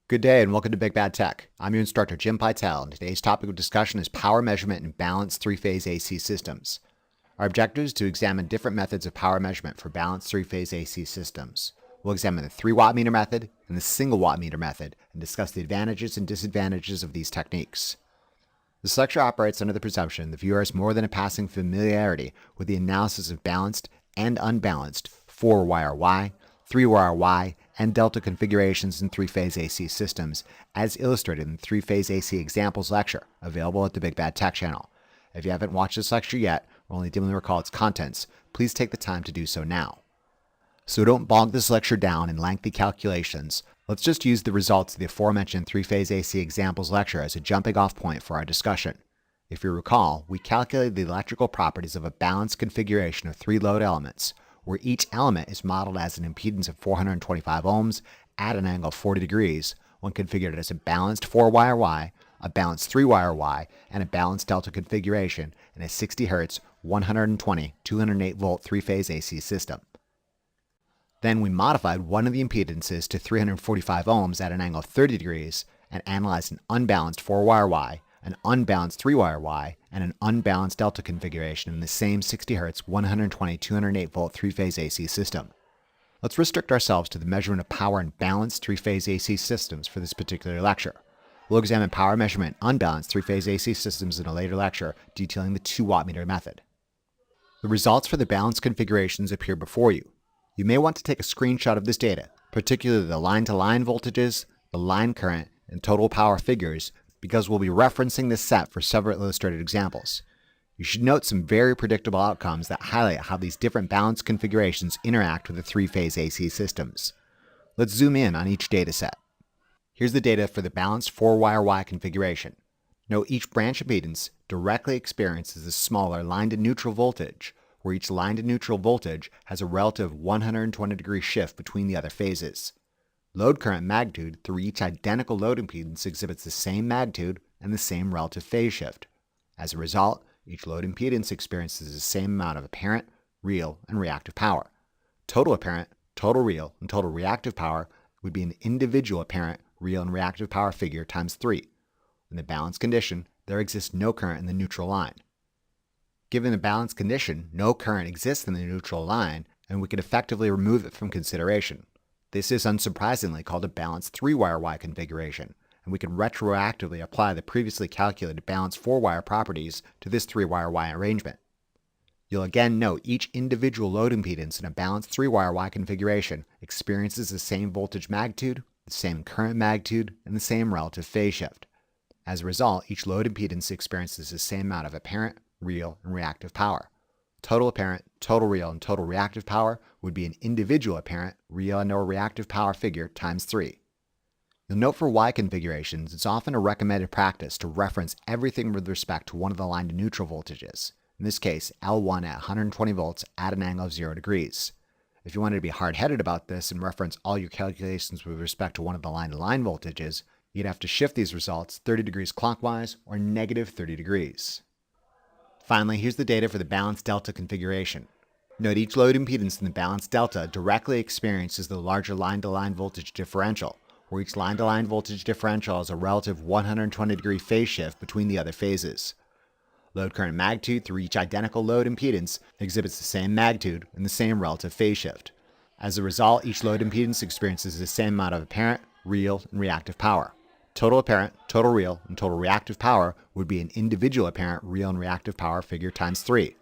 Good day and welcome to Big Bad Tech. I'm your instructor, Jim Pytel, and today's topic of discussion is power measurement in balanced three-phase AC systems. Our objective is to examine different methods of power measurement for balanced three-phase AC systems. We'll examine the 3-wattmeter method and the single-wattmeter method and discuss the advantages and disadvantages of these techniques. This lecture operates under the presumption the viewer has more than a passing familiarity with the analysis of balanced and unbalanced 4-wire Y, 3-wire Y, and delta configurations in three-phase AC systems, as illustrated in the three-phase AC examples lecture, available at the Big Bad Tech channel. If you haven't watched this lecture yet, or only dimly recall its contents, please take the time to do so now. So don't bog this lecture down in lengthy calculations. Let's just use the results of the aforementioned three-phase AC examples lecture as a jumping-off point for our discussion. If you recall, we calculated the electrical properties of a balanced configuration of 3 load elements, where each element is modeled as an impedance of 425 ohms at an angle of 40 degrees when configured as a balanced 4-wire Y, a balanced 3-wire Y, and a balanced delta configuration in a 60 Hz, 120, 208 volt three-phase AC system. Then we modified one of the impedances to 345 ohms at an angle of 30 degrees and analyzed an unbalanced 4-wire Y, an unbalanced 3-wire Y, and an unbalanced delta configuration in the same 60 Hz, 120, 208 volt three-phase AC system. Let's restrict ourselves to the measurement of power in balanced three-phase AC systems for this particular lecture. We'll examine power measurement in unbalanced three-phase AC systems in a later lecture detailing the 2-wattmeter method. The results for the balanced configurations appear before you. You may want to take a screenshot of this data, particularly the line-to-line voltages, the line current, and total power figures, because we'll be referencing this set for several illustrated examples. You should note some very predictable outcomes that highlight how these different balanced configurations interact with the three-phase AC systems. Let's zoom in on each data set. Here's the data for the balanced 4-wire Y configuration. Note each branch impedance directly experiences a smaller line-to-neutral voltage, where each line-to-neutral voltage has a relative 120-degree shift between the other phases. Load current magnitude through each identical load impedance exhibits the same magnitude and the same relative phase shift. As a result, each load impedance experiences the same amount of apparent, real, and reactive power. Total apparent, total real, and total reactive power would be an individual apparent, real, and reactive power figure times 3. In the balanced condition, there exists no current in the neutral line. Given the balanced condition, no current exists in the neutral line, and we can effectively remove it from consideration. This is unsurprisingly called a balanced 3-wire Y configuration, and we can retroactively apply the previously calculated balanced 4-wire properties to this 3-wire Y arrangement. You'll again note each individual load impedance in a balanced 3-wire Y configuration experiences the same voltage magnitude, the same current magnitude, and the same relative phase shift. As a result, each load impedance experiences the same amount of apparent, real, and reactive power. Total apparent, total real, and total reactive power would be an individual apparent, real, and or reactive power figure times 3. You'll note for Y configurations, it's often a recommended practice to reference everything with respect to one of the line-to-neutral voltages, in this case L1 at 120 volts at an angle of 0 degrees. If you wanted to be hard-headed about this and reference all your calculations with respect to one of the line-to-line voltages, you'd have to shift these results 30 degrees clockwise or negative 30 degrees. Finally, here's the data for the balanced delta configuration. Note each load impedance in the balanced delta directly experiences the larger line-to-line voltage differential, where each line-to-line voltage differential has a relative 120-degree phase shift between the other phases. Load current magnitude through each identical load impedance exhibits the same magnitude and the same relative phase shift. As a result, each load impedance experiences the same amount of apparent, real, and reactive power. Total apparent, total real, and total reactive power would be an individual apparent, real, and reactive power figure times 3.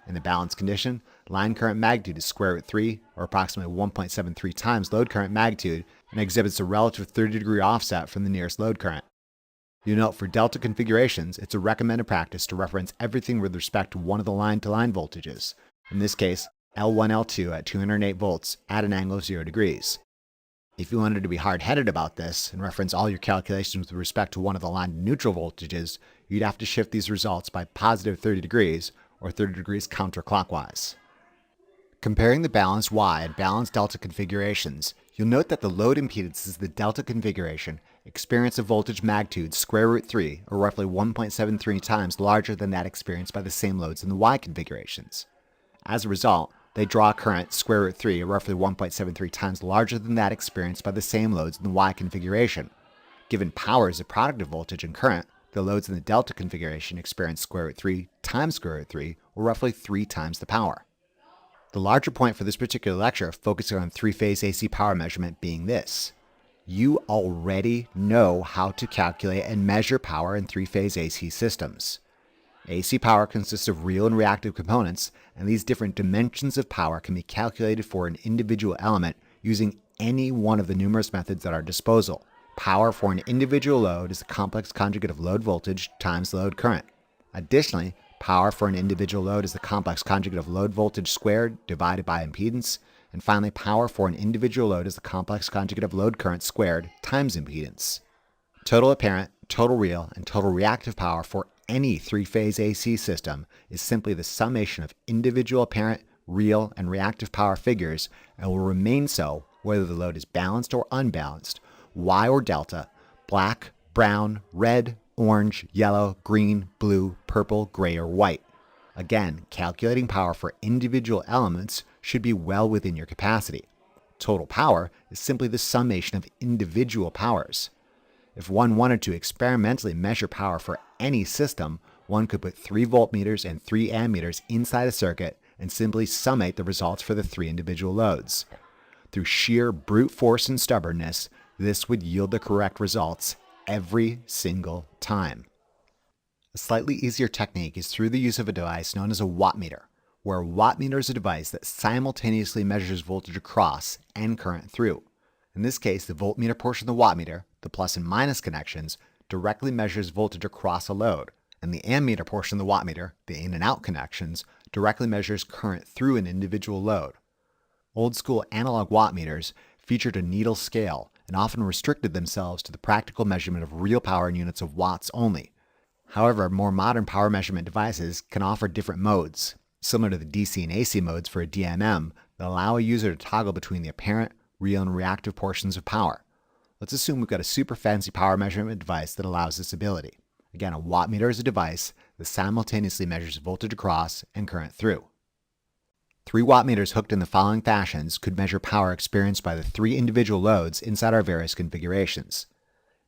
In the balanced condition, line current magnitude is square root 3, or approximately 1.73 times load current magnitude, and exhibits a relative 30-degree offset from the nearest load current. You note for delta configurations, it's a recommended practice to reference everything with respect to one of the line-to-line voltages, in this case L1, L2 at 208 volts at an angle of 0 degrees. If you wanted to be hard-headed about this and reference all your calculations with respect to one of the line-to-neutral voltages, you'd have to shift these results by positive 30 degrees or 30 degrees counterclockwise. Comparing the balanced Y and balanced delta configurations, you'll note that the load impedances of the delta configuration experience a voltage magnitude square root 3, or roughly 1.73 times larger than that experienced by the same loads in the Y configurations. As a result, they draw a current square root 3, or roughly 1.73 times larger than that experienced by the same loads in the Y configuration, Given power is a product of voltage and current, the loads in the delta configuration experience square root 3 times square root 3, or roughly 3 times the power. The larger point for this particular lecture, focusing on three-phase AC power measurement, being this. You already know how to calculate and measure power in three-phase AC systems. AC power consists of real and reactive components, and these different dimensions of power can be calculated for an individual element using any one of the numerous methods at our disposal. Power for an individual load is the complex conjugate of load voltage times load current. Additionally, power for an individual load is the complex conjugate of load voltage squared divided by impedance. And finally, power for an individual load is the complex conjugate of load current squared times impedance. Total apparent, total real, and total reactive power for any three-phase AC system is simply the summation of individual apparent, real, and reactive power figures, and will remain so whether the load is balanced or unbalanced, Y or delta, black, brown, red, orange, yellow, green, blue, purple, gray, or white. Again, calculating power for individual elements should be well within your capacity. Total power is simply the summation of individual powers. If one wanted to experimentally measure power for any system, one could put 3 voltmeters and 3 ammeters inside a circuit and simply summate the results for the 3 individual loads. Through sheer brute force and stubbornness, this would yield the correct results every single time. A slightly easier technique is through the use of a device known as a wattmeter, where a wattmeter is a device that simultaneously measures voltage across and current through. In this case, the voltmeter portion of the wattmeter, the plus and minus connections, directly measures voltage across a load, and the ammeter portion of the wattmeter, the in and out connections, directly measures current through an individual load. Old school analog wattmeters featured a needle scale and often restricted themselves to the practical measurement of real power in units of watts only. However, more modern power measurement devices can offer different modes, similar to the DC and AC modes for a DMM, that allow a user to toggle between the apparent, real, and reactive portions of power. Let's assume we've got a super fancy power measurement device that allows this ability. Again, a wattmeter is a device that simultaneously measures voltage across and current through. 3 wattmeters hooked in the following fashions could measure power experienced by the 3 individual loads inside our various configurations.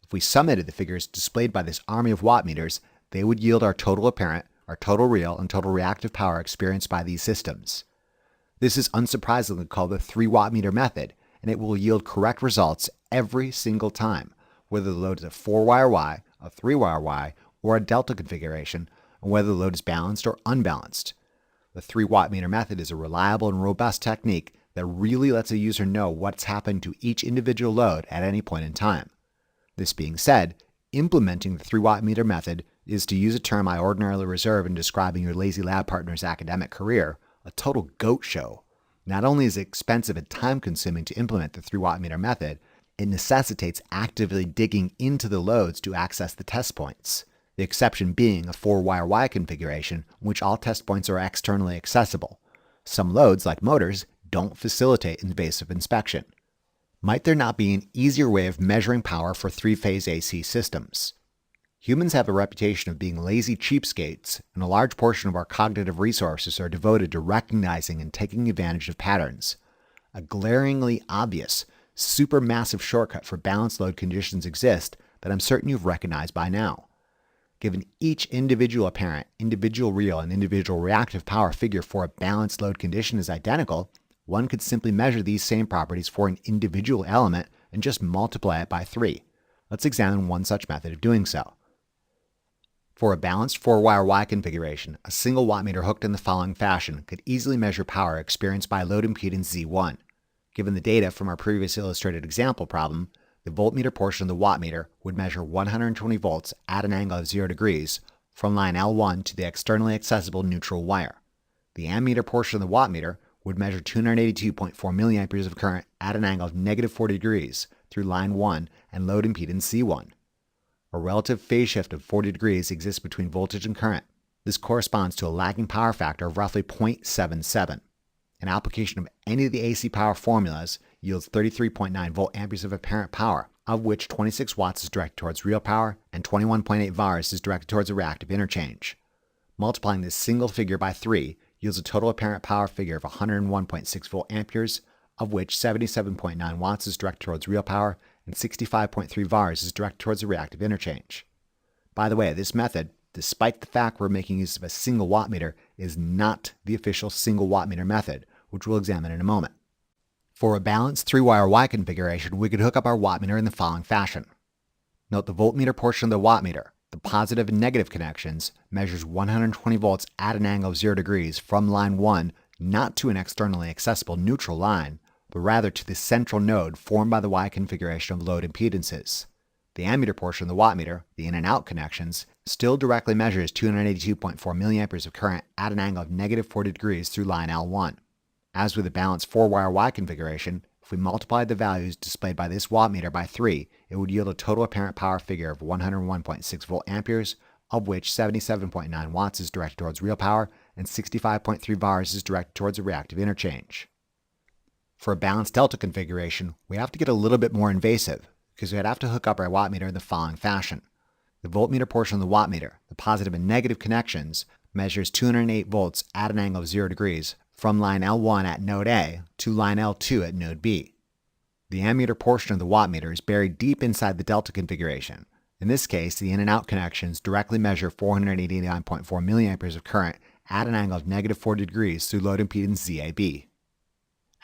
If we summated the figures displayed by this army of wattmeters, they would yield our total apparent, our total real, and total reactive power experienced by these systems. This is unsurprisingly called the 3-wattmeter method, and it will yield correct results every single time, whether the load is a 4-wire Y, a 3-wire Y, or a delta configuration, and whether the load is balanced or unbalanced. The 3-wattmeter method is a reliable and robust technique that really lets a user know what's happened to each individual load at any point in time. This being said, implementing the 3-wattmeter method is, to use a term I ordinarily reserve in describing your lazy lab partner's academic career, a total goat show. Not only is it expensive and time-consuming to implement the 3-wattmeter method, it necessitates actively digging into the loads to access the test points. The exception being a 4-wire Y configuration in which all test points are externally accessible. Some loads, like motors, don't facilitate invasive inspection. Might there not be an easier way of measuring power for 3-phase AC systems? Humans have a reputation of being lazy cheapskates, and a large portion of our cognitive resources are devoted to recognizing and taking advantage of patterns. A glaringly obvious, supermassive shortcut for balanced load conditions exists that I'm certain you've recognized by now. Given each individual apparent, individual real, and individual reactive power figure for a balanced load condition is identical, one could simply measure these same properties for an individual element and just multiply it by 3. Let's examine one such method of doing so. For a balanced 4-wire Y configuration, a single wattmeter hooked in the following fashion could easily measure power experienced by load impedance Z1. Given the data from our previous illustrated example problem, the voltmeter portion of the wattmeter would measure 120 volts at an angle of 0 degrees from line L1 to the externally accessible neutral wire. The ammeter portion of the wattmeter would measure 282.4 milliamperes of current at an angle of negative 40 degrees through line 1 and load impedance Z1. A relative phase shift of 40 degrees exists between voltage and current. This corresponds to a lagging power factor of roughly 0.77. An application of any of the AC power formulas yields 33.9 volt amperes of apparent power, of which 26 watts is directed towards real power and 21.8 vars is directed towards a reactive interchange. Multiplying this single figure by 3 yields a total apparent power figure of 101.6 volt amperes, of which 77.9 watts is directed towards real power and 65.3 VARs is directed towards the reactive interchange. By the way, this method, despite the fact we're making use of a single wattmeter, is not the official single wattmeter method, which we'll examine in a moment. For a balanced 3-wire Y configuration, we could hook up our wattmeter in the following fashion. Note the voltmeter portion of the wattmeter, the positive and negative connections, measures 120 volts at an angle of 0 degrees from line 1, not to an externally accessible neutral line, but rather to the central node formed by the Y configuration of load impedances. The ammeter portion of the wattmeter, the in and out connections, still directly measures 282.4 milliamperes of current at an angle of negative 40 degrees through line L1. As with the balanced 4-wire Y configuration, if we multiplied the values displayed by this wattmeter by 3, it would yield a total apparent power figure of 101.6 volt amperes, of which 77.9 watts is directed towards real power and 65.3 VARs is directed towards a reactive interchange. For a balanced delta configuration, we have to get a little bit more invasive, because we'd have to hook up our wattmeter in the following fashion. The voltmeter portion of the wattmeter, the positive and negative connections, measures 208 volts at an angle of 0 degrees from line L1 at node A to line L2 at node B. The ammeter portion of the wattmeter is buried deep inside the delta configuration. In this case, the in and out connections directly measure 489.4 milliamperes of current at an angle of negative 40 degrees through load impedance ZAB.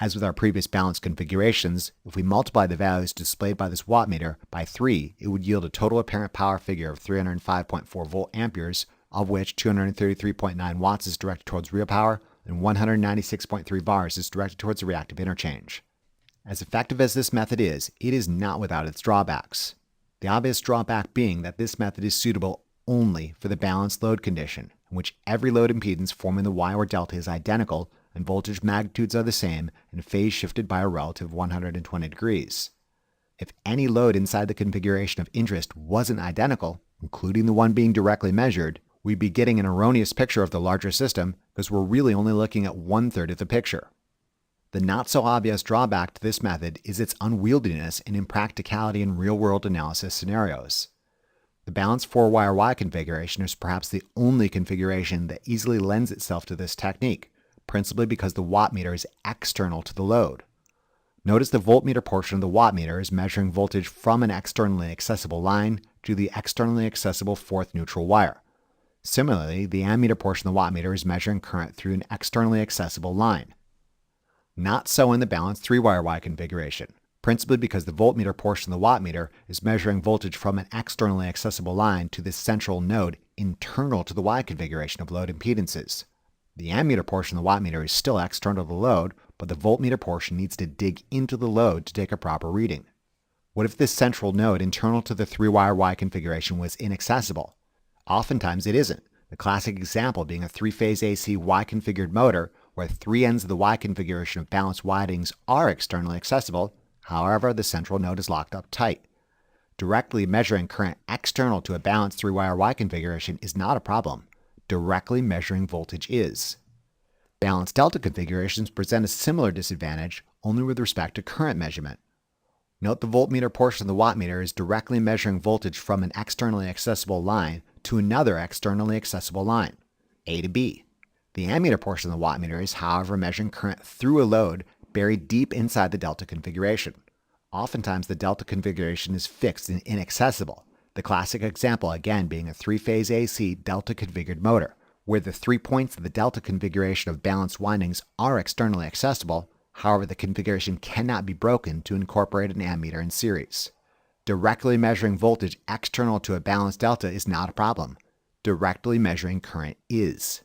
As with our previous balanced configurations, if we multiply the values displayed by this wattmeter by 3, it would yield a total apparent power figure of 305.4 volt amperes, of which 233.9 watts is directed towards real power and 196.3 VARs is directed towards the reactive interchange. As effective as this method is, it is not without its drawbacks. The obvious drawback being that this method is suitable only for the balanced load condition, in which every load impedance forming the Y or delta is identical and voltage magnitudes are the same and phase shifted by a relative 120 degrees. If any load inside the configuration of interest wasn't identical, including the one being directly measured, we'd be getting an erroneous picture of the larger system because we're really only looking at 1/3 of the picture. The not-so-obvious drawback to this method is its unwieldiness and impracticality in real-world analysis scenarios. The balanced 4-wire Y configuration is perhaps the only configuration that easily lends itself to this technique, principally because the wattmeter is external to the load. Notice the voltmeter portion of the wattmeter is measuring voltage from an externally accessible line to the externally accessible fourth neutral wire. Similarly, the ammeter portion of the wattmeter is measuring current through an externally accessible line. Not so in the balanced 3-wire Y configuration, principally because the voltmeter portion of the wattmeter is measuring voltage from an externally accessible line to the central node internal to the Y configuration of load impedances. The ammeter portion of the wattmeter is still external to the load, but the voltmeter portion needs to dig into the load to take a proper reading. What if this central node internal to the 3-wire Y configuration was inaccessible? Oftentimes it isn't, the classic example being a 3-phase AC Y-configured motor where 3 ends of the Y configuration of balanced windings are externally accessible, however the central node is locked up tight. Directly measuring current external to a balanced 3-wire Y configuration is not a problem. Directly measuring voltage is. Balanced delta configurations present a similar disadvantage, only with respect to current measurement. Note the voltmeter portion of the wattmeter is directly measuring voltage from an externally accessible line to another externally accessible line, A to B. The ammeter portion of the wattmeter is, however, measuring current through a load buried deep inside the delta configuration. Oftentimes, the delta configuration is fixed and inaccessible, the classic example again being a 3-phase AC delta configured motor, where the 3 points of the delta configuration of balanced windings are externally accessible, however the configuration cannot be broken to incorporate an ammeter in series. Directly measuring voltage external to a balanced delta is not a problem. Directly measuring current is.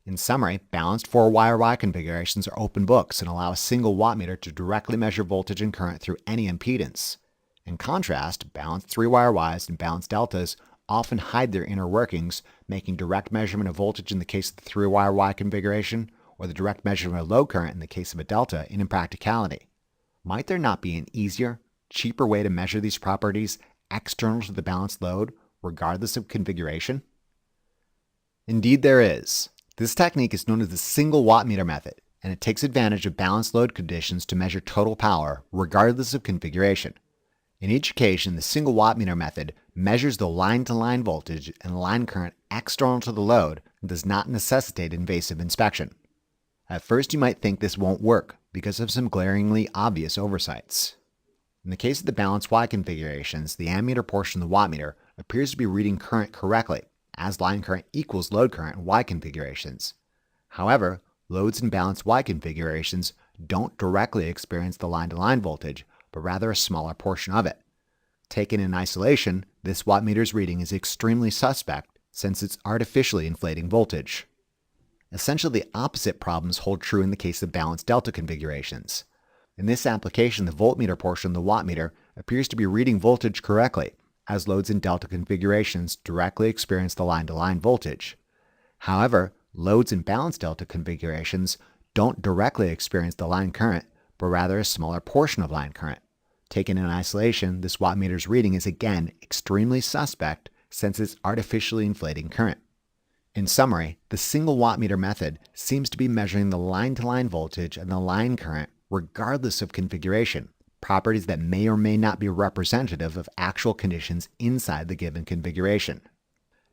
In summary, balanced 4-wire Y configurations are open books and allow a single wattmeter to directly measure voltage and current through any impedance. In contrast, balanced 3-wire Ys and balanced deltas often hide their inner workings, making direct measurement of voltage in the case of the 3-wire Y configuration or the direct measurement of load current in the case of a delta an impracticality. Might there not be an easier, cheaper way to measure these properties external to the balanced load, regardless of configuration? Indeed there is. This technique is known as the single-wattmeter method, and it takes advantage of balanced load conditions to measure total power, regardless of configuration. In each occasion, the single-wattmeter method measures the line-to-line voltage and line current external to the load and does not necessitate invasive inspection. At first, you might think this won't work because of some glaringly obvious oversights. In the case of the balanced Y configurations, the ammeter portion of the wattmeter appears to be reading current correctly, as line current equals load current in Y configurations. However, loads in balanced Y configurations don't directly experience the line-to-line voltage, but rather a smaller portion of it. Taken in isolation, this wattmeter's reading is extremely suspect since it's artificially inflating voltage. Essentially, the opposite problems hold true in the case of balanced delta configurations. In this application, the voltmeter portion of the wattmeter appears to be reading voltage correctly, as loads in delta configurations directly experience the line-to-line voltage. However, loads in balanced delta configurations don't directly experience the line current, but rather a smaller portion of line current. Taken in isolation, this wattmeter's reading is again extremely suspect since it's artificially inflating current. In summary, the single wattmeter method seems to be measuring the line-to-line voltage and the line current regardless of configuration, properties that may or may not be representative of actual conditions inside the given configuration.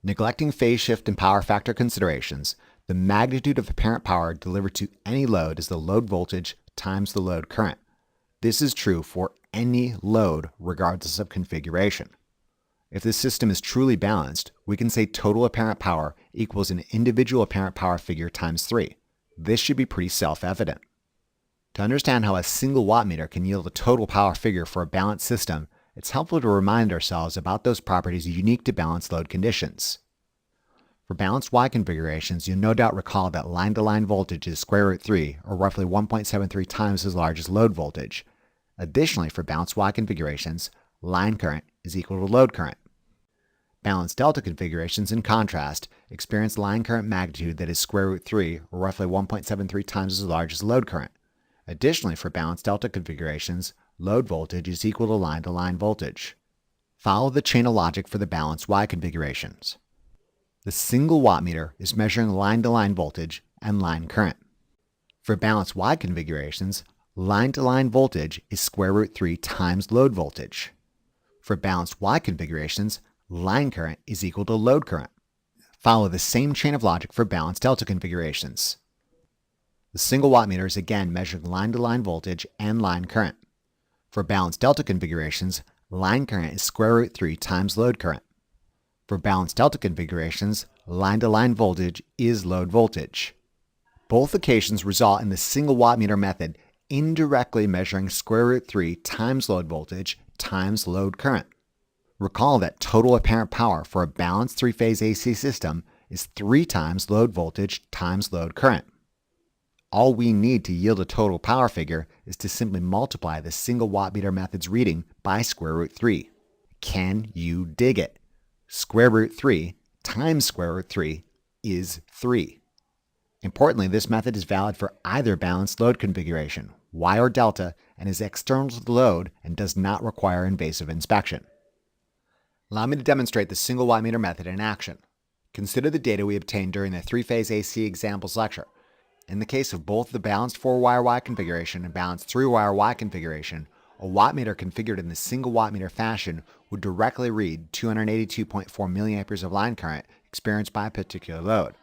Neglecting phase shift and power factor considerations, the magnitude of apparent power delivered to any load is the load voltage times the load current. This is true for any load regardless of configuration. If the system is truly balanced, we can say total apparent power equals an individual apparent power figure times 3. This should be pretty self-evident. To understand how a single wattmeter can yield a total power figure for a balanced system, it's helpful to remind ourselves about those properties unique to balanced load conditions. For balanced Y configurations, you'll no doubt recall that line-to-line voltage is square root 3, or roughly 1.73 times as large as load voltage. Additionally, for balanced Y configurations, line current is equal to load current. Balanced delta configurations, in contrast, experience line current magnitude that is square root 3, or roughly 1.73 times as large as load current. Additionally, for balanced delta configurations, load voltage is equal to line voltage. Follow the chain of logic for the balanced Y configurations. The single wattmeter is measuring line-to-line voltage and line current. For balanced Y configurations, line-to-line voltage is square root 3 times load voltage. For balanced Y configurations, line current is equal to load current. Follow the same chain of logic for balanced delta configurations. The single wattmeter is again measuring line-to-line voltage and line current. For balanced delta configurations, line current is square root 3 times load current. For balanced delta configurations, line-to-line voltage is load voltage. Both occasions result in the single wattmeter method indirectly measuring square root 3 times load voltage times load current. Recall that total apparent power for a balanced three-phase AC system is 3 times load voltage times load current. All we need to yield a total power figure is to simply multiply the single wattmeter method's reading by square root 3. Can you dig it? Square root 3 times square root 3 is 3. Importantly, this method is valid for either balanced load configuration, Y or delta, and is external to the load and does not require invasive inspection. Allow me to demonstrate the single wattmeter method in action. Consider the data we obtained during the three-phase AC examples lecture. In the case of both the balanced 4-wire Y configuration and balanced 3-wire Y configuration, a wattmeter configured in the single wattmeter fashion would directly read 282.4 milliamperes of line current experienced by a particular load.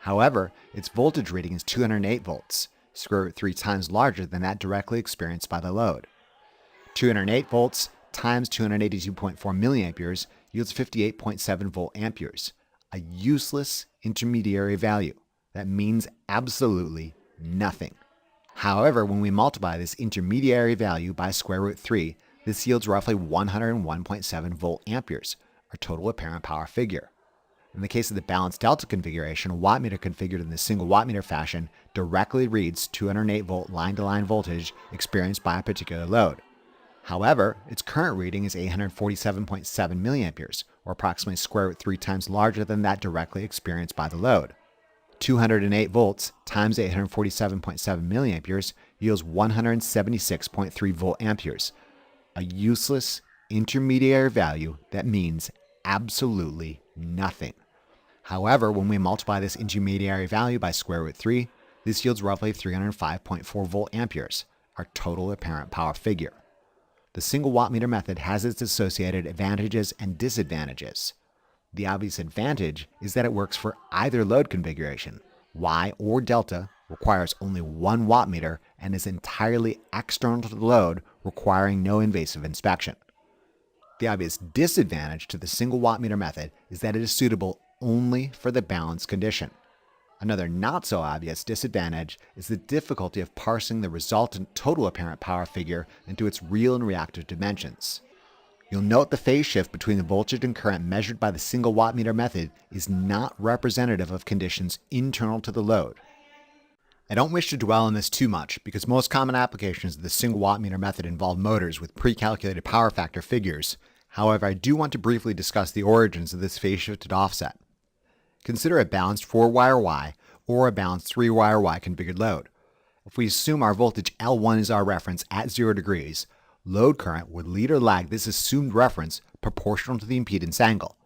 However, its voltage reading is 208 volts, square root 3 times larger than that directly experienced by the load. 208 volts times 282.4 milliamperes yields 58.7 volt amperes, a useless intermediary value that means absolutely nothing. However, when we multiply this intermediary value by square root 3, this yields roughly 101.7 volt amperes, our total apparent power figure. In the case of the balanced delta configuration, a wattmeter configured in the single wattmeter fashion directly reads 208 volt line-to-line voltage experienced by a particular load. However, its current reading is 847.7 milliamperes, or approximately square root 3 times larger than that directly experienced by the load. 208 volts times 847.7 milliamperes yields 176.3 volt amperes, a useless intermediary value that means absolutely nothing. However, when we multiply this intermediary value by square root 3, this yields roughly 305.4 volt amperes, our total apparent power figure. The single wattmeter method has its associated advantages and disadvantages. The obvious advantage is that it works for either load configuration. Y or delta requires only one wattmeter and is entirely external to the load requiring no invasive inspection. The obvious disadvantage to the single wattmeter method is that it is suitable only for the balance condition. Another not so obvious disadvantage is the difficulty of parsing the resultant total apparent power figure into its real and reactive dimensions. You'll note the phase shift between the voltage and current measured by the single wattmeter method is not representative of conditions internal to the load. I don't wish to dwell on this too much because most common applications of the single wattmeter method involve motors with pre-calculated power factor figures. However, I do want to briefly discuss the origins of this phase shifted offset. Consider a balanced 4-wire Y or a balanced 3-wire Y configured load. If we assume our voltage L1 is our reference at 0 degrees, load current would lead or lag this assumed reference proportional to the impedance angle.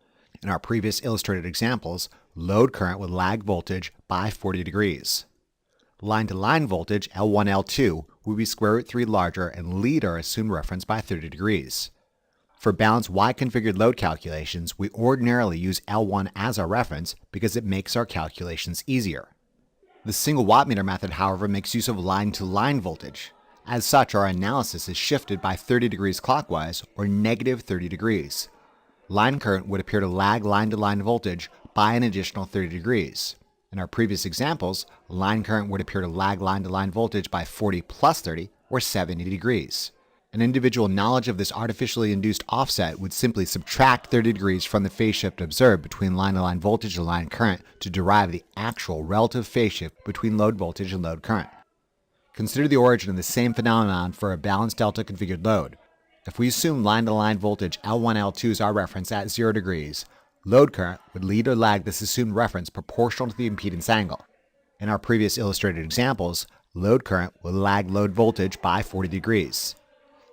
In our previous illustrated examples, load current would lag voltage by 40 degrees. Line-to-line voltage L1, L2 would be square root 3 larger and lead our assumed reference by 30 degrees. For balanced Y-configured load calculations, we ordinarily use L1 as our reference because it makes our calculations easier. The single wattmeter method, however, makes use of line-to-line voltage. As such, our analysis is shifted by 30 degrees clockwise or negative 30 degrees. Line current would appear to lag line-to-line voltage by an additional 30 degrees. In our previous examples, line current would appear to lag line-to-line voltage by 40 plus 30 or 70 degrees. An individual knowledge of this artificially induced offset would simply subtract 30 degrees from the phase shift observed between line-to-line voltage and line current to derive the actual relative phase shift between load voltage and load current. Consider the origin of the same phenomenon for a balanced delta configured load. If we assume line-to-line voltage L1, L2 is our reference at 0 degrees, load current would lead or lag this assumed reference proportional to the impedance angle. In our previous illustrated examples, load current would lag load voltage by 40 degrees.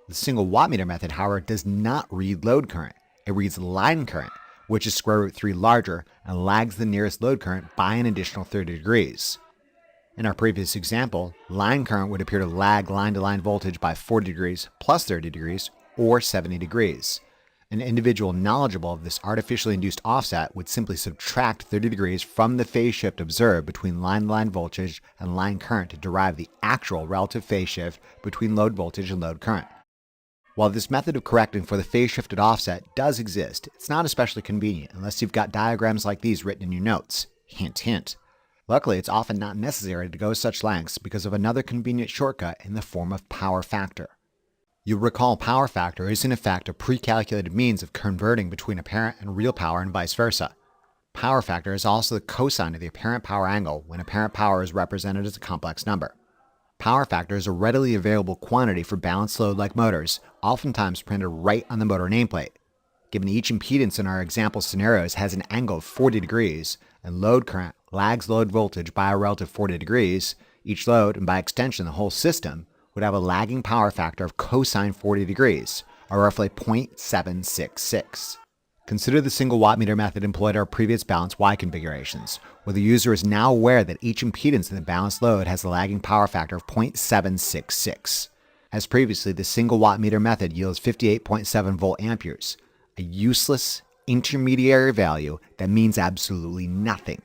The single wattmeter method, however, does not read load current. It reads line current, which is square root 3 larger and lags the nearest load current by an additional 30 degrees. In our previous example, line current would appear to lag line-to-line voltage by 40 degrees plus 30 degrees or 70 degrees. An individual knowledgeable of this artificially induced offset would simply subtract 30 degrees from the phase shift observed between line-to-line voltage and line current to derive the actual relative phase shift between load voltage and load current. While this method of correcting for the phase-shifted offset does exist, it's not especially convenient unless you've got diagrams like these written in your notes. Hint, hint. Luckily, it's often not necessary to go such lengths because of another convenient shortcut in the form of power factor. You'll recall power factor is in effect a pre-calculated means of converting between apparent and real power and vice versa. Power factor is also the cosine of the apparent power angle when apparent power is represented as a complex number. Power factor is a readily available quantity for balanced load like motors, oftentimes printed right on the motor nameplate. Given each impedance in our example scenarios has an angle of 40 degrees, and load current lags load voltage by a relative 40 degrees, each load, and by extension the whole system, would have a lagging power factor of cosine 40 degrees, or roughly 0.766. Consider the single wattmeter method employed in our previous balanced Y configurations, where the user is now aware that each impedance in the balanced load has a lagging power factor of 0.766. As previously, the single wattmeter method yields 58.7 volt amperes, a useless intermediary value that means absolutely nothing.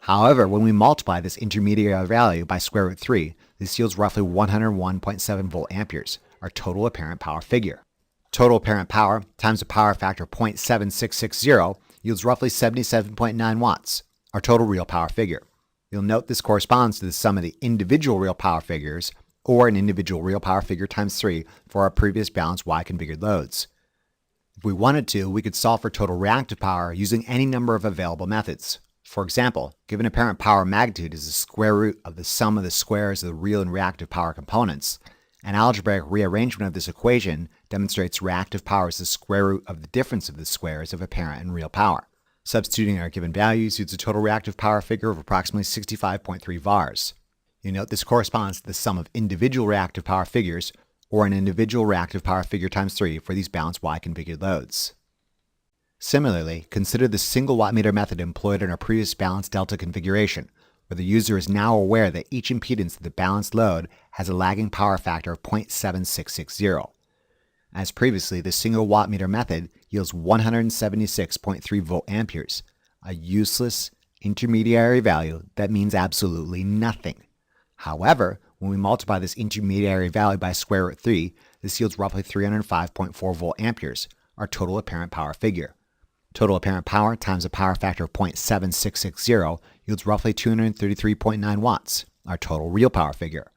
However, when we multiply this intermediary value by square root 3, this yields roughly 101.7 volt amperes, our total apparent power figure. Total apparent power times a power factor of 0.7660 yields roughly 77.9 watts, our total real power figure. You'll note this corresponds to the sum of the individual real power figures, or an individual real power figure times 3 for our previous balanced Y configured loads. If we wanted to, we could solve for total reactive power using any number of available methods. For example, given apparent power magnitude is the square root of the sum of the squares of the real and reactive power components, an algebraic rearrangement of this equation demonstrates reactive power is the square root of the difference of the squares of apparent and real power. Substituting our given values yields a total reactive power figure of approximately 65.3 VARs. You note this corresponds to the sum of individual reactive power figures, or an individual reactive power figure times 3 for these balanced Y configured loads. Similarly, consider the single wattmeter method employed in our previous balanced delta configuration, where the user is now aware that each impedance of the balanced load has a lagging power factor of 0.7660. As previously, the single wattmeter method yields 176.3 volt amperes, a useless intermediary value that means absolutely nothing. However, when we multiply this intermediary value by square root 3, this yields roughly 305.4 volt amperes, our total apparent power figure. Total apparent power times a power factor of 0.7660 yields roughly 233.9 watts, our total real power figure.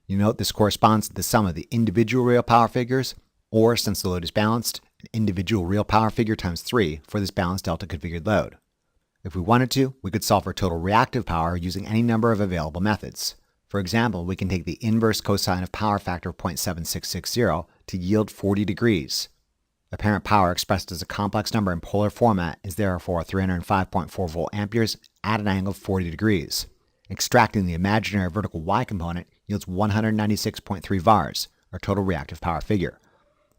You note this corresponds to the sum of the individual real power figures, or since the load is balanced, an individual real power figure times 3 for this balanced delta configured load. If we wanted to, we could solve for total reactive power using any number of available methods. For example, we can take the inverse cosine of power factor of 0.7660 to yield 40 degrees. Apparent power expressed as a complex number in polar format is therefore 305.4 volt amperes at an angle of 40 degrees. Extracting the imaginary vertical y component yields 196.3 vars, our total reactive power figure.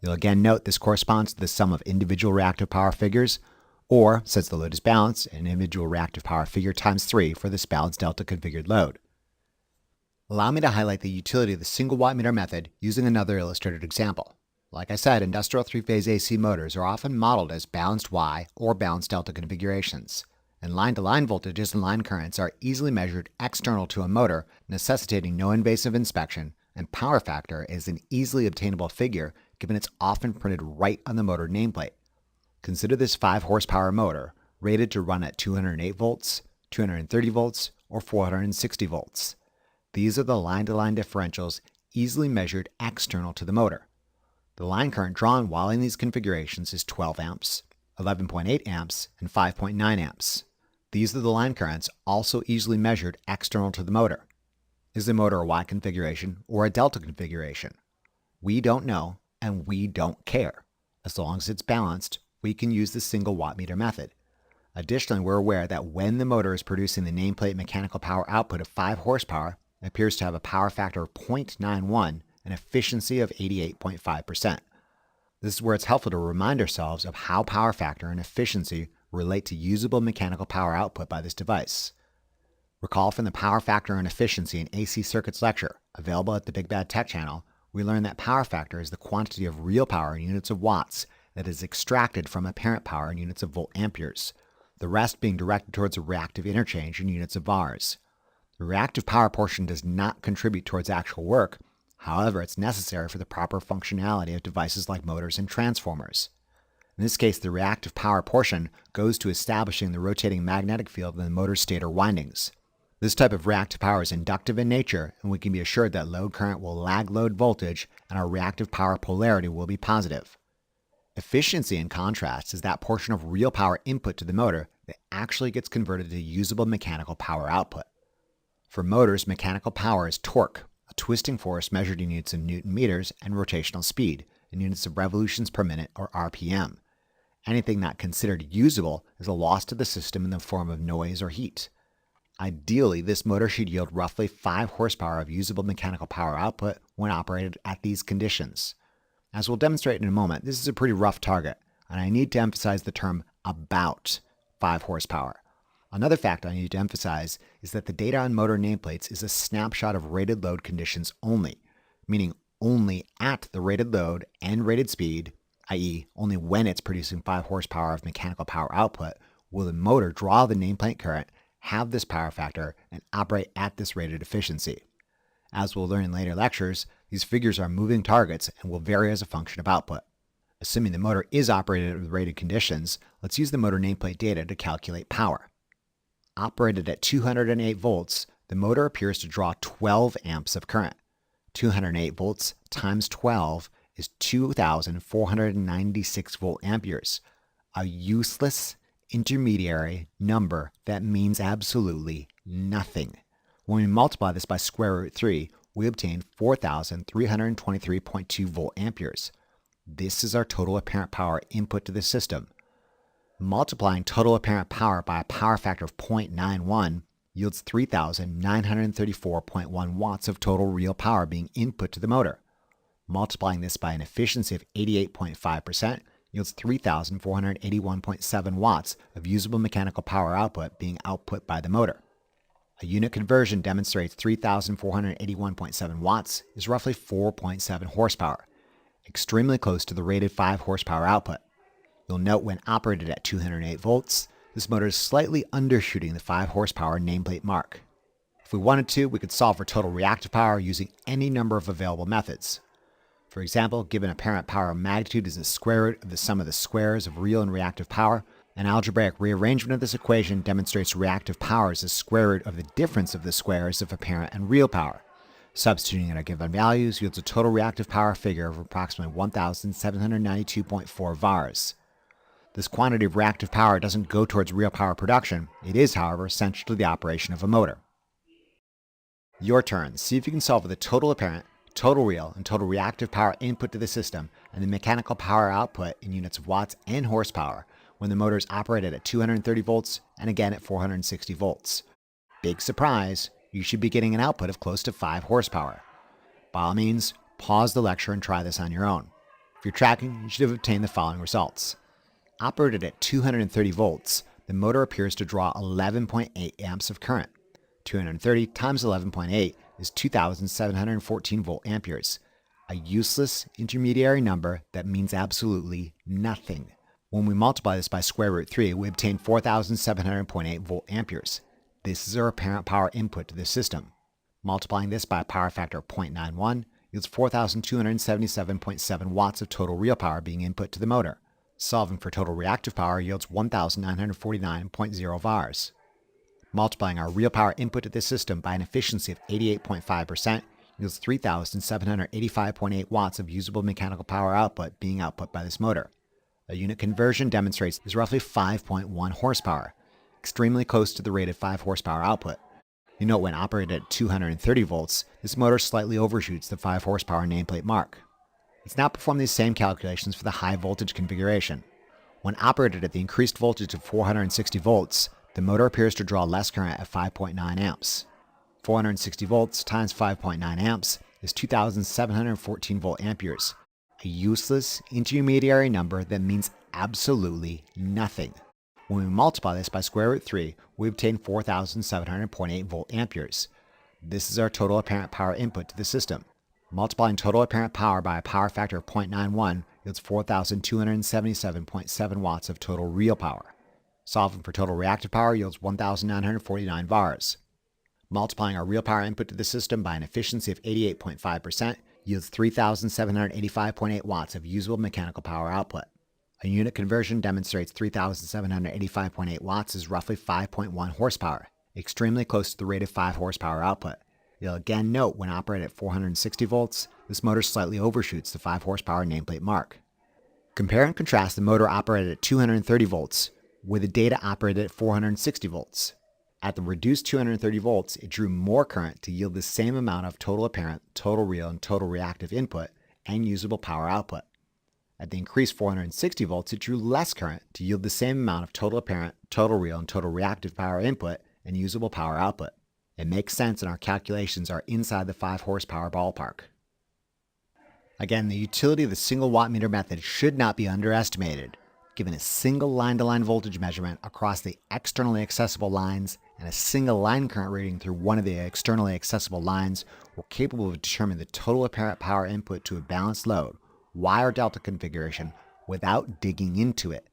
You'll again note this corresponds to the sum of individual reactive power figures, or, since the load is balanced, an individual reactive power figure times 3 for this balanced delta configured load. Allow me to highlight the utility of the single wattmeter method using another illustrated example. Like I said, industrial three-phase AC motors are often modeled as balanced Y or balanced delta configurations, and line-to-line voltages and line currents are easily measured external to a motor, necessitating no invasive inspection, and power factor is an easily obtainable figure given it's often printed right on the motor nameplate. Consider this 5 horsepower motor rated to run at 208 volts, 230 volts, or 460 volts. These are the line-to-line differentials easily measured external to the motor. The line current drawn while in these configurations is 12 amps, 11.8 amps, and 5.9 amps. These are the line currents also easily measured external to the motor. Is the motor a Y configuration or a delta configuration? We don't know, and we don't care. As long as it's balanced, we can use the single wattmeter method. Additionally, we're aware that when the motor is producing the nameplate mechanical power output of 5 horsepower, it appears to have a power factor of 0.91 and efficiency of 88.5%. This is where it's helpful to remind ourselves of how power factor and efficiency relate to usable mechanical power output by this device. Recall from the Power Factor and Efficiency in AC Circuits lecture, available at the Big Bad Tech channel, we learned that power factor is the quantity of real power in units of watts that is extracted from apparent power in units of volt amperes, the rest being directed towards a reactive interchange in units of vars. The reactive power portion does not contribute towards actual work, however, it's necessary for the proper functionality of devices like motors and transformers. In this case, the reactive power portion goes to establishing the rotating magnetic field in the motor's stator windings. This type of reactive power is inductive in nature, and we can be assured that load current will lag load voltage and our reactive power polarity will be positive. Efficiency, in contrast, is that portion of real power input to the motor that actually gets converted to usable mechanical power output. For motors, mechanical power is torque, a twisting force measured in units of Newton meters, and rotational speed, in units of revolutions per minute or RPM. Anything not considered usable is a loss to the system in the form of noise or heat. Ideally, this motor should yield roughly 5 horsepower of usable mechanical power output when operated at these conditions. As we'll demonstrate in a moment, this is a pretty rough target, and I need to emphasize the term about 5 horsepower. Another fact I need to emphasize is that the data on motor nameplates is a snapshot of rated load conditions only, meaning only at the rated load and rated speed, i.e. only when it's producing 5 horsepower of mechanical power output, will the motor draw the nameplate current, have this power factor, and operate at this rated efficiency. As we'll learn in later lectures, these figures are moving targets and will vary as a function of output. Assuming the motor is operated with rated conditions, let's use the motor nameplate data to calculate power. Operated at 208 volts, the motor appears to draw 12 amps of current. 208 volts times 12 is 2,496 volt amperes, a useless intermediary number that means absolutely nothing. When we multiply this by square root 3, we obtain 4,323.2 volt amperes. This is our total apparent power input to the system. Multiplying total apparent power by a power factor of 0.91 yields 3,934.1 watts of total real power being input to the motor. Multiplying this by an efficiency of 88.5% yields 3,481.7 watts of usable mechanical power output being output by the motor. A unit conversion demonstrates 3,481.7 watts is roughly 4.7 horsepower, extremely close to the rated 5 horsepower output. You'll note when operated at 208 volts, this motor is slightly undershooting the 5 horsepower nameplate mark. If we wanted to, we could solve for total reactive power using any number of available methods. For example, given apparent power magnitude is the square root of the sum of the squares of real and reactive power, an algebraic rearrangement of this equation demonstrates reactive power is the square root of the difference of the squares of apparent and real power. Substituting in our given values yields a total reactive power figure of approximately 1,792.4 VARs. This quantity of reactive power doesn't go towards real power production. It is, however, essential to the operation of a motor. Your turn. See if you can solve for the total apparent, total real, and total reactive power input to the system and the mechanical power output in units of watts and horsepower when the motor is operated at 230 volts and again at 460 volts. Big surprise, you should be getting an output of close to 5 horsepower. By all means, pause the lecture and try this on your own. If you're tracking, you should have obtained the following results. Operated at 230 volts, the motor appears to draw 11.8 amps of current. 230 times 11.8 is 2,714 volt amperes, a useless intermediary number that means absolutely nothing. When we multiply this by square root 3, we obtain 4,700.8 volt amperes. This is our apparent power input to the system. Multiplying this by a power factor of 0.91 yields 4,277.7 watts of total real power being input to the motor. Solving for total reactive power yields 1,949.0 VARs. Multiplying our real power input to this system by an efficiency of 88.5% yields 3,785.8 watts of usable mechanical power output being output by this motor. A unit conversion demonstrates is roughly 5.1 horsepower, extremely close to the rated 5 horsepower output. You note when operated at 230 volts, this motor slightly overshoots the 5 horsepower nameplate mark. Let's now perform these same calculations for the high voltage configuration. When operated at the increased voltage of 460 volts, the motor appears to draw less current at 5.9 amps. 460 volts times 5.9 amps is 2,714 volt amperes, a useless intermediary number that means absolutely nothing. When we multiply this by square root 3, we obtain 4,700.8 volt amperes. This is our total apparent power input to the system. Multiplying total apparent power by a power factor of 0.91 yields 4,277.7 watts of total real power. Solving for total reactive power yields 1,949 VARs. Multiplying our real power input to the system by an efficiency of 88.5% yields 3,785.8 watts of usable mechanical power output. A unit conversion demonstrates 3,785.8 watts is roughly 5.1 horsepower, extremely close to the rated 5 horsepower output. You'll again note when operated at 460 volts, this motor slightly overshoots the 5 horsepower nameplate mark. Compare and contrast the motor operated at 230 volts with the data operated at 460 volts. At the reduced 230 volts, it drew more current to yield the same amount of total apparent, total real, and total reactive input and usable power output. At the increased 460 volts, it drew less current to yield the same amount of total apparent, total real, and total reactive power input and usable power output. It makes sense and our calculations are inside the 5 horsepower ballpark. Again, the utility of the single wattmeter method should not be underestimated. Given a single line-to-line voltage measurement across the externally accessible lines and a single line current reading through one of the externally accessible lines, we're capable of determining the total apparent power input to a balanced load, Y or delta configuration, without digging into it.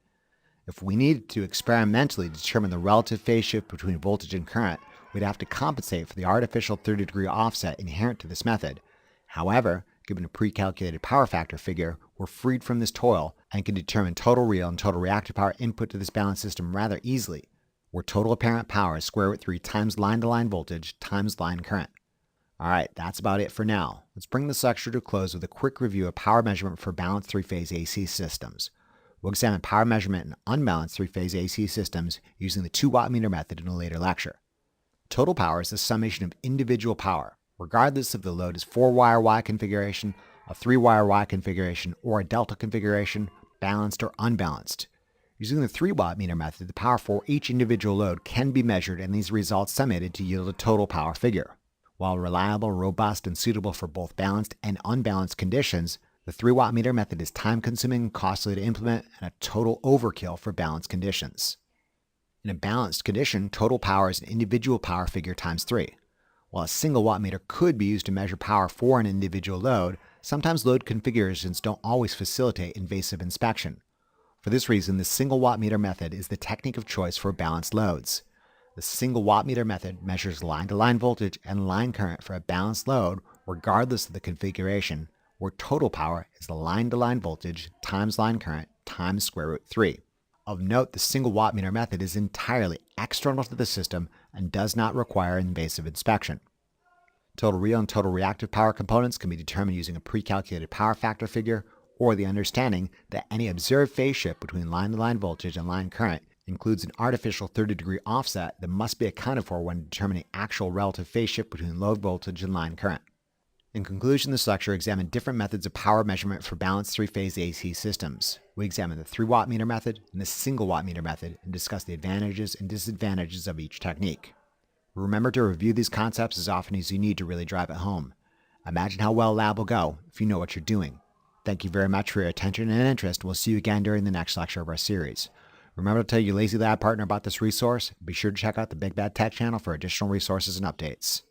If we needed to experimentally determine the relative phase shift between voltage and current, we'd have to compensate for the artificial 30-degree offset inherent to this method. However, given a pre-calculated power factor figure, we're freed from this toil and can determine total real and total reactive power input to this balanced system rather easily, where total apparent power is square root 3 times line-to-line voltage times line current. Alright, that's about it for now. Let's bring this lecture to a close with a quick review of power measurement for balanced three-phase AC systems. We'll examine power measurement in unbalanced three-phase AC systems using the 2-wattmeter method in a later lecture. Total power is the summation of individual power, regardless if the load is 4-wire Y configuration, a 3-wire Y configuration, or a delta configuration, balanced or unbalanced. Using the 3-wattmeter method, the power for each individual load can be measured and these results summated to yield a total power figure. While reliable, robust, and suitable for both balanced and unbalanced conditions, the 3-wattmeter method is time-consuming and costly to implement and a total overkill for balanced conditions. In a balanced condition, total power is an individual power figure times 3. While a single wattmeter could be used to measure power for an individual load, sometimes load configurations don't always facilitate invasive inspection. For this reason, the single wattmeter method is the technique of choice for balanced loads. The single wattmeter method measures line-to-line voltage and line current for a balanced load regardless of the configuration, where total power is the line-to-line voltage times line current times square root 3. Of note, the single wattmeter method is entirely external to the system and does not require invasive inspection. Total real and total reactive power components can be determined using a pre-calculated power factor figure or the understanding that any observed phase shift between line-to-line voltage and line current includes an artificial 30-degree offset that must be accounted for when determining actual relative phase shift between load voltage and line current. In conclusion, this lecture examined different methods of power measurement for balanced three-phase AC systems. We examined the 3-wattmeter method and the single-wattmeter method and discussed the advantages and disadvantages of each technique. Remember to review these concepts as often as you need to really drive it home. Imagine how well a lab will go if you know what you're doing. Thank you very much for your attention and interest. We'll see you again during the next lecture of our series. Remember to tell your Lazy Lab partner about this resource. Be sure to check out the Big Bad Tech channel for additional resources and updates.